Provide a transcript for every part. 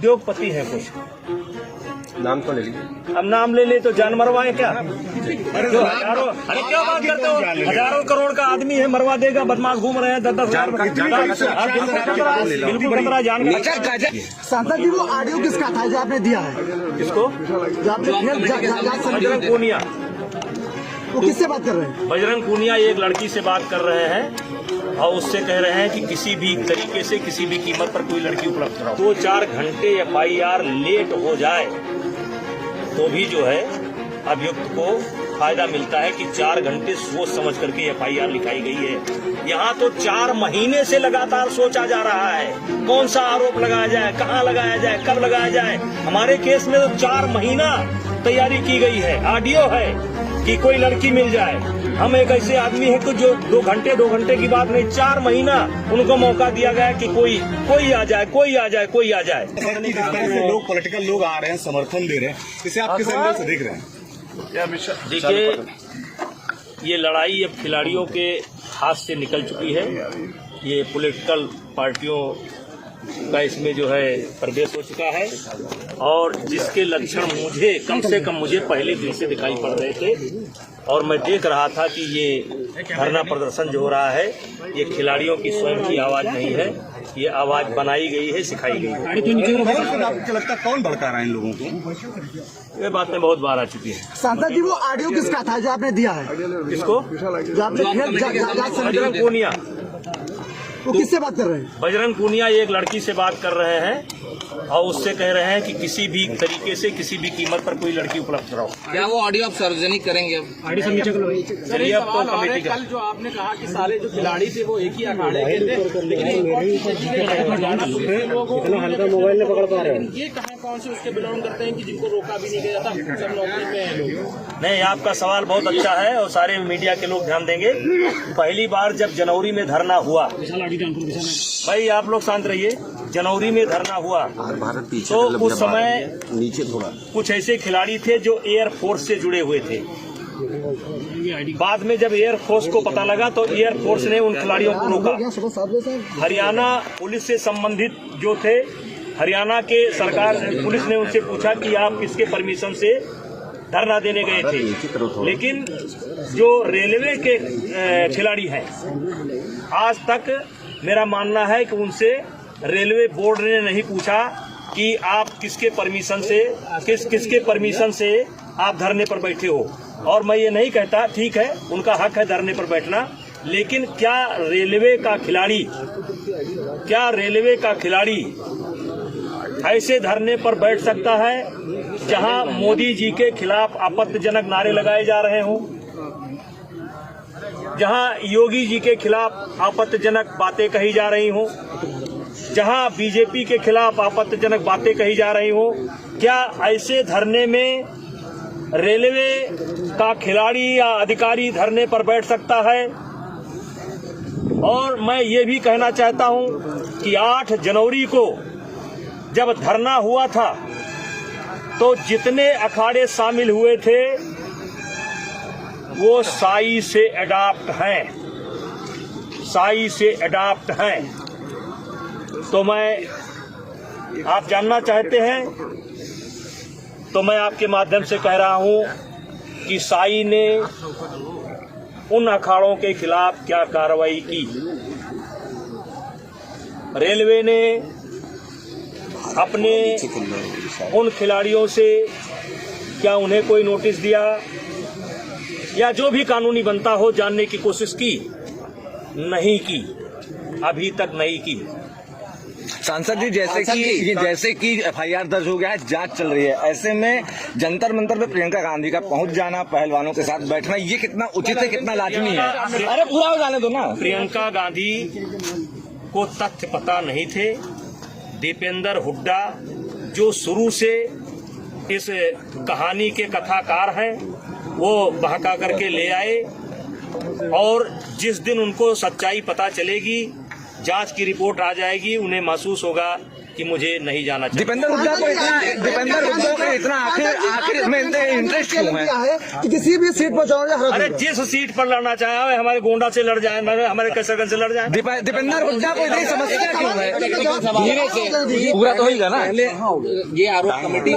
उद्योगपति है कुछ, नाम तो ले लीजिए। अब नाम ले ले तो जान मरवाए क्या? जो हजारों, अरे क्या बात करते हो, हजारों करोड़ का आदमी है, मरवा देगा। बदमाश घूम रहे हैं 10-10 हजार। बिल्कुल खतरा जान। सांसद जी वो ऑडियो किसका था जो आपने दिया है? किसको? बजरंग पूनिया। वो किससे बात कर रहे हैं? बजरंग पूनिया एक लड़की से बात कर रहे हैं और उससे कह रहे हैं कि किसी भी तरीके से किसी भी कीमत पर कोई लड़की उपलब्ध कराओ। 2-4 घंटे FIR लेट हो जाए तो भी जो है अभियुक्त को फायदा मिलता है कि 4 घंटे सोच समझ करके FIR लिखाई गई है। यहाँ तो 4 महीने से लगातार सोचा जा रहा है कौन सा आरोप लगाया जाए, कहाँ लगाया जाए, कब लगाया जाए। हमारे केस में तो 4 महीना तैयारी की गई है। ऑडियो है कि कोई लड़की मिल जाए। हम एक ऐसे आदमी है कि जो 2 घंटे की बात नहीं, 4 महीना उनको मौका दिया गया कि कोई आ जाए, कोई आ जाए, कोई आ जाए। जिस तरह से लोग पॉलिटिकल लोग आ रहे हैं, समर्थन दे रहे हैं, इसे आप किस एंगल से देख रहे हैं? देखिए, ये लड़ाई अब खिलाड़ियों के हाथ से निकल चुकी है। ये पॉलिटिकल पार्टियों का इसमें जो है प्रवेश हो चुका है और जिसके लक्षण मुझे कम से कम पहले दिन से दिखाई पड़ रहे थे और मैं देख रहा था कि ये धरना प्रदर्शन जो हो रहा है ये खिलाड़ियों की स्वयं की आवाज नहीं है, ये आवाज बनाई गई है, सिखाई गई है। आपको लगता है कौन भड़का रहा है इन लोगों को? ये बातें बहुत बार आ चुकी है। सांसद जी वो ऑडियो किसका था जो आपने दिया है? किसको? बजरंग पूनिया। वो किससे बात कर रहे हैं? बजरंग पूनिया एक लड़की से बात कर रहे हैं और उससे कह रहे हैं कि किसी भी तरीके से किसी भी कीमत पर कोई लड़की उपलब्ध कराओ। क्या वो ऑडियो आप सार्वजनिक करेंगे? चलिए अब तो कमेटी का। कल जो आपने कहा कि सारे जो खिलाड़ी थे वो एक ही अखाड़े के थे, लेकिन ये कौन से उसके बिलोंग करते हैं कि जिनको रोका भी नहीं गया था, सब नौकरी में है लोग? नहीं, आपका सवाल बहुत अच्छा है और सारे मीडिया के लोग ध्यान देंगे। पहली बार जब जनवरी में धरना हुआ, भाई आप लोग शांत रहिए, जनवरी में धरना हुआ तो उस समय नीचे थोड़ा कुछ ऐसे खिलाड़ी थे जो एयरफोर्स से जुड़े हुए थे। बाद में जब एयरफोर्स को पता लगा तो एयरफोर्स ने उन खिलाड़ियों को रोका। हरियाणा पुलिस से संबंधित जो थे, हरियाणा के सरकार पुलिस ने उनसे पूछा कि आप किसके परमिशन से धरना देने गए थे। लेकिन जो रेलवे के खिलाड़ी हैं, आज तक मेरा मानना है कि उनसे रेलवे बोर्ड ने नहीं पूछा कि आप किसके परमिशन से आप धरने पर बैठे हो। और मैं ये नहीं कहता, ठीक है उनका हक है धरने पर बैठना, लेकिन क्या रेलवे का खिलाड़ी ऐसे धरने पर बैठ सकता है जहां मोदी जी के खिलाफ आपत्तिजनक नारे लगाए जा रहे हों, जहां योगी जी के खिलाफ आपत्तिजनक बातें कही जा रही हों, जहां बीजेपी के खिलाफ आपत्तिजनक बातें कही जा रही हों? क्या ऐसे धरने में रेलवे का खिलाड़ी या अधिकारी धरने पर बैठ सकता है? और मैं ये भी कहना चाहता हूं कि 8 जनवरी को जब धरना हुआ था तो जितने अखाड़े शामिल हुए थे वो साई से अडॉप्ट हैं। तो आप जानना चाहते हैं तो मैं आपके माध्यम से कह रहा हूं कि साई ने उन अखाड़ों के खिलाफ क्या कार्रवाई की। रेलवे ने अपने उन खिलाड़ियों से क्या उन्हें कोई नोटिस दिया या जो भी कानूनी बनता हो जानने की कोशिश की? नहीं की, अभी तक नहीं की। सांसद जी, जैसे कि FIR दर्ज हो गया है, जांच चल रही है, ऐसे में जंतर मंतर पे प्रियंका गांधी का पहुंच जाना, पहलवानों के साथ बैठना, ये कितना उचित है, कितना लाजमी है? अरे पूरा हो जाने दो ना। प्रियंका गांधी को तथ्य पता नहीं थे। दीपेंद्र हुड्डा जो शुरू से इस कहानी के कथाकार हैं, वो बहका करके ले आए और जिस दिन उनको सच्चाई पता चलेगी, जांच की रिपोर्ट आ जाएगी, उन्हें महसूस होगा कि मुझे नहीं जाना चाहिए। दीपेंद्र हुड्डा को इतना आखिर में इंटरेस्ट क्यों है कि किसी भी सीट पर चुनाव अरे जिस सीट पर लड़ना चाहे हमारे गोंडा से लड़ जाए, हमारे कैसरगंज से लड़ जाए। दीपेंद्र हुड्डा को इतनी समस्या क्यों है? धीरे से पूरा तो होगा ना। ये आरोप कमेटी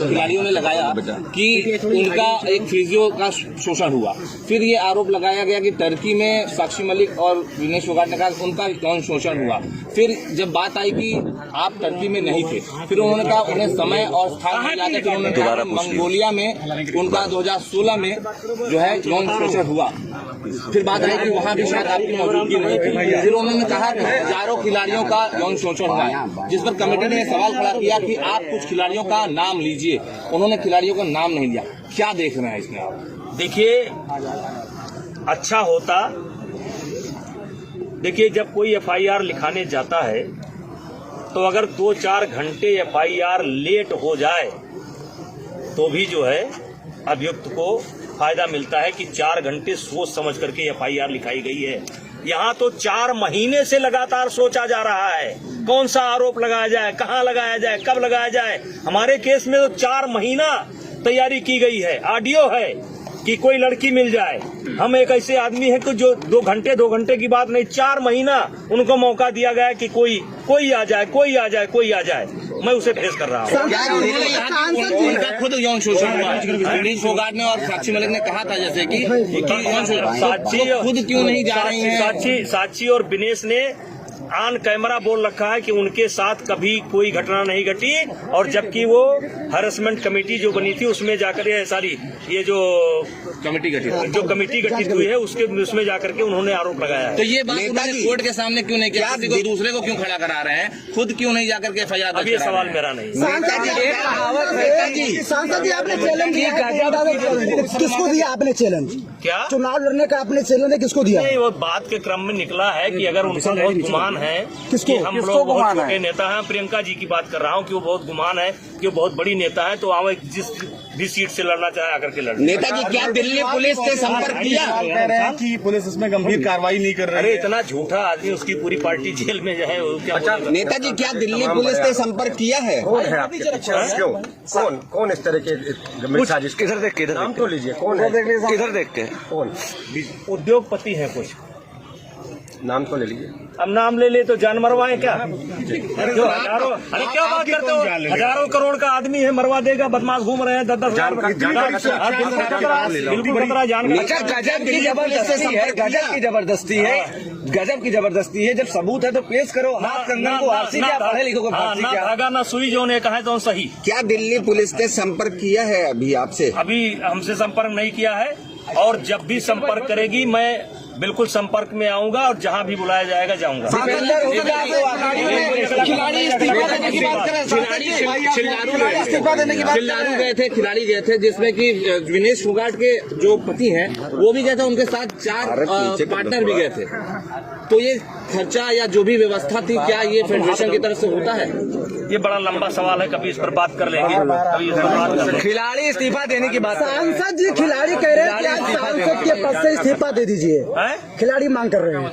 खिलाड़ियों ने लगाया कि उनका एक फिजियो का शोषण हुआ। फिर ये आरोप लगाया गया कि टर्की में साक्षी मलिक और विनेश फोगाट ने कहा उनका यौन शोषण हुआ। फिर जब बात आई कि आप टर्की में नहीं थे, फिर उन्होंने कहा उन्हें समय और स्थान मिला था। फिर उन्होंने कहा मंगोलिया में उनका 2016 में जो है यौन शोषण हुआ। फिर बात आई कि वहाँ भी शायद आपकी मौजूदगी नहीं थी। फिर उन्होंने कहा कि हजारों खिलाड़ियों का यौन शोषण हुआ, जिस पर कमेटी ने सवाल खड़ा किया कि आप कुछ खिलाड़ियों का नाम लीजिए। उन्होंने खिलाड़ियों का नाम नहीं लिया। क्या देख रहे हैं इसमें आप? देखिए, अच्छा होता, देखिए जब कोई एफआईआर लिखाने जाता है तो अगर 2-4 घंटे एफआईआर लेट हो जाए तो भी जो है अभियुक्त को फायदा मिलता है कि 4 घंटे सोच समझ करके एफआईआर लिखाई गई है। यहाँ तो 4 महीने से लगातार सोचा जा रहा है कौन सा आरोप लगाया जाए, कहाँ लगाया जाए, कब लगाया जाए। हमारे केस में तो 4 महीना तैयारी की गई है। ऑडियो है कि कोई लड़की मिल जाए। हम एक ऐसे आदमी हैं कि जो 2 घंटे की बात नहीं, 4 महीना उनको मौका दिया गया कि कोई आ जाए, कोई आ जाए, कोई आ जाए। मैं उसे फेस कर रहा हूँ। उनका खुद यौन शोषण हुआ। विनेश फोगाट ने और साक्षी मलिक ने कहा था जैसे कि यौन शोषण, साक्षी खुद क्यों नहीं जा रही हैं? साक्षी और विनेश ने ऑन कैमरा बोल रखा है कि उनके साथ कभी कोई घटना नहीं घटी, और जबकि वो हैरेसमेंट कमेटी जो बनी थी उसमें जाकर ये जो कमेटी गठित हुई है उसमें जाकर के उन्होंने आरोप लगाया है। तो ये बात उन्होंने कोर्ट के सामने क्यों नहीं किया? किसी को दूसरे को क्यों खड़ा करा रहे हैं? खुद क्यों नहीं जाकर के एफआईआर? अब ये सवाल मेरा नहीं। सांसद जी आपने चैलेंज दिया, किसको दिया आपने चैलेंज? क्या चुनाव लड़ने का आपने चैलेंज किसको दिया? नहीं, वो बात के क्रम में निकला है कि अगर उनको बहुत गुमान है किसको? कि हम लोग बहुत छोटे नेता हैं। प्रियंका जी की बात कर रहा हूँ कि वो बहुत गुमान है कि वो बहुत बड़ी नेता है, तो वहाँ जिस भी सीट से लड़ना चाहे आकर के लड़े। नेताजी क्या दिल्ली पुलिस से संपर्क किया? कह रहे हैं कि पुलिस इसमें गंभीर कार्रवाई नहीं कर रही अरे है। इतना झूठा आदमी, उसकी पूरी पार्टी जेल में जो है वो क्या बोलेगा? नेताजी क्या दिल्ली पुलिस ने संपर्क किया है? कौन है आपके पीछे? क्यों? कौन इस तरह के गंभीर साजिश? किधर देख के नाम तो लीजिए, कौन है? किधर देख के? कौन? उद्योगपति हैं कुछ, नाम तो ले लीजिए। अब नाम ले ले तो जान मरवाए क्या? जो हजारों, अरे क्या बात करते हो? हजारों करोड़ का आदमी है, मरवा देगा। बदमाश घूम रहे हैं 10-10 हजार। बिल्कुल खतरा जान। अच्छा, गजब की जबरदस्ती है, गजब की जबरदस्ती है। जब सबूत है तो पेश करो। हाथ कंगन को आरसी क्या, पढ़े लिखो को फांसी ना क्या? धागा ना सुई, जो ने कहा तो सही। क्या दिल्ली पुलिस ने संपर्क किया है अभी आपसे? अभी हमसे संपर्क नहीं किया है, और जब भी संपर्क करेगी मैं बिल्कुल संपर्क में आऊंगा, और जहां भी बुलाया जाएगा जाऊंगा। खिलाड़ी इस्तीफा देने की बात करें, खिलाड़ी गए थे, खिलाड़ी गए थे, जिसमें कि विनेश फोगाट के जो पति हैं वो भी गए थे, उनके साथ 4 पार्टनर भी गए थे। तो ये खर्चा या जो भी व्यवस्था थी, क्या ये फेडरेशन की तरफ से होता है? ये बड़ा लंबा सवाल है, कभी इस पर बात कर लेंगे, कभी इस पर बात कर लेंगे। खिलाड़ी इस्तीफा देने की बात। सांसद जी खिलाड़ी कह रहे हैं कि आज सांसद के पद से इस्तीफा दे दीजिए, खिलाड़ी मांग कर रहे हैं।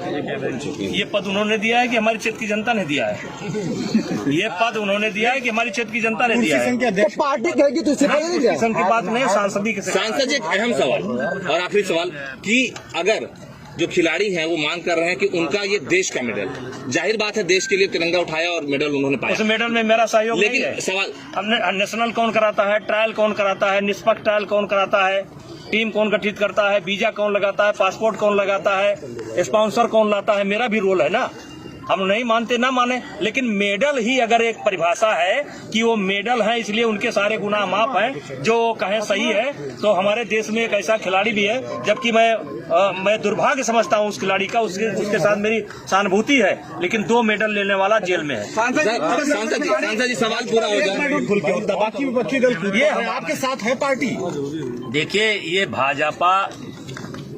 ये पद उन्होंने दिया है कि हमारी क्षेत्र की जनता ने दिया है? ये पद उन्होंने दिया है कि हमारी क्षेत्र की जनता ने दिया है? तो पार्टी कहेगी तो इस्तीफा दे दीजिए। किस्म की बात नहीं, सांसद की सांसद जी, एक अहम सवाल और आखिरी सवाल कि अगर जो खिलाड़ी हैं वो मांग कर रहे हैं कि उनका ये देश का मेडल, जाहिर बात है देश के लिए तिरंगा उठाया और मेडल उन्होंने पाया, उस मेडल में मेरा सहयोग नहीं है। लेकिन सवाल, हमने नेशनल कौन कराता है, ट्रायल कौन कराता है, निष्पक्ष ट्रायल कौन कराता है, टीम कौन गठित करता है, वीजा कौन लगाता है, पासपोर्ट कौन लगाता है, स्पॉन्सर कौन लाता है, मेरा भी रोल है ना। हम नहीं मानते ना माने, लेकिन मेडल ही अगर एक परिभाषा है कि वो मेडल है इसलिए उनके सारे गुनाह माफ हैं, जो कहें सही है, तो हमारे देश में एक ऐसा खिलाड़ी भी है, जबकि मैं दुर्भाग्य समझता हूँ उस खिलाड़ी का, उसके साथ मेरी सहानुभूति है, लेकिन 2 मेडल लेने वाला जेल में है। सांसद जी सवाल पूरा हो जाए। बाकी विपक्षी दल ये हम आपके साथ है पार्टी। देखिए, ये भाजपा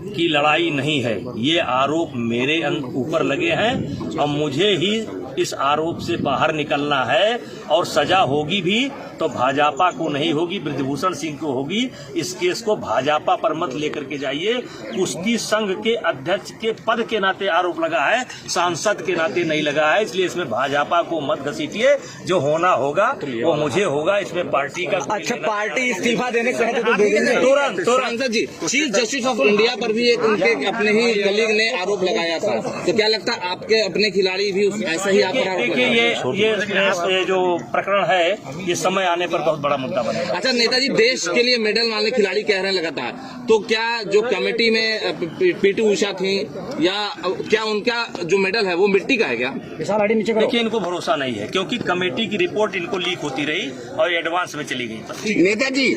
की लड़ाई नहीं है, ये आरोप मेरे ऊपर लगे हैं और मुझे ही इस आरोप से बाहर निकलना है और सजा होगी भी तो भाजपा को नहीं होगी, ब्रजभूषण सिंह को होगी। इस केस को भाजपा पर मत लेकर के जाइए। कुश्ती संघ के अध्यक्ष के पद के नाते आरोप लगा है, सांसद के नाते नहीं लगा है, इसलिए इसमें भाजपा को मत घसीटिए। जो होना होगा वो मुझे होगा, इसमें पार्टी का अच्छा, पार्टी इस्तीफा देने को कहते तो दे देंगे तुरंत। सांसद जी, चीफ जस्टिस ऑफ इंडिया पर भी एक उनके अपने ही कलीग ने आरोप लगाया था, तो क्या लगता है आपके अपने खिलाड़ी भी ऐसा ही आप पर आरोप देखिए, ये जो प्रकरण है ये समय आने पर बहुत बड़ा मुद्दा बनेगा। अच्छा नेताजी, देश के लिए मेडल वाले खिलाड़ी कह रहे हैं लगातार, तो क्या जो कमेटी में पीटी उषा थी या क्या उनका जो मेडल है वो मिट्टी का है क्या? देखिए, इनको भरोसा नहीं है क्योंकि कमेटी की रिपोर्ट इनको लीक होती रही और एडवांस में चली गई। नेताजी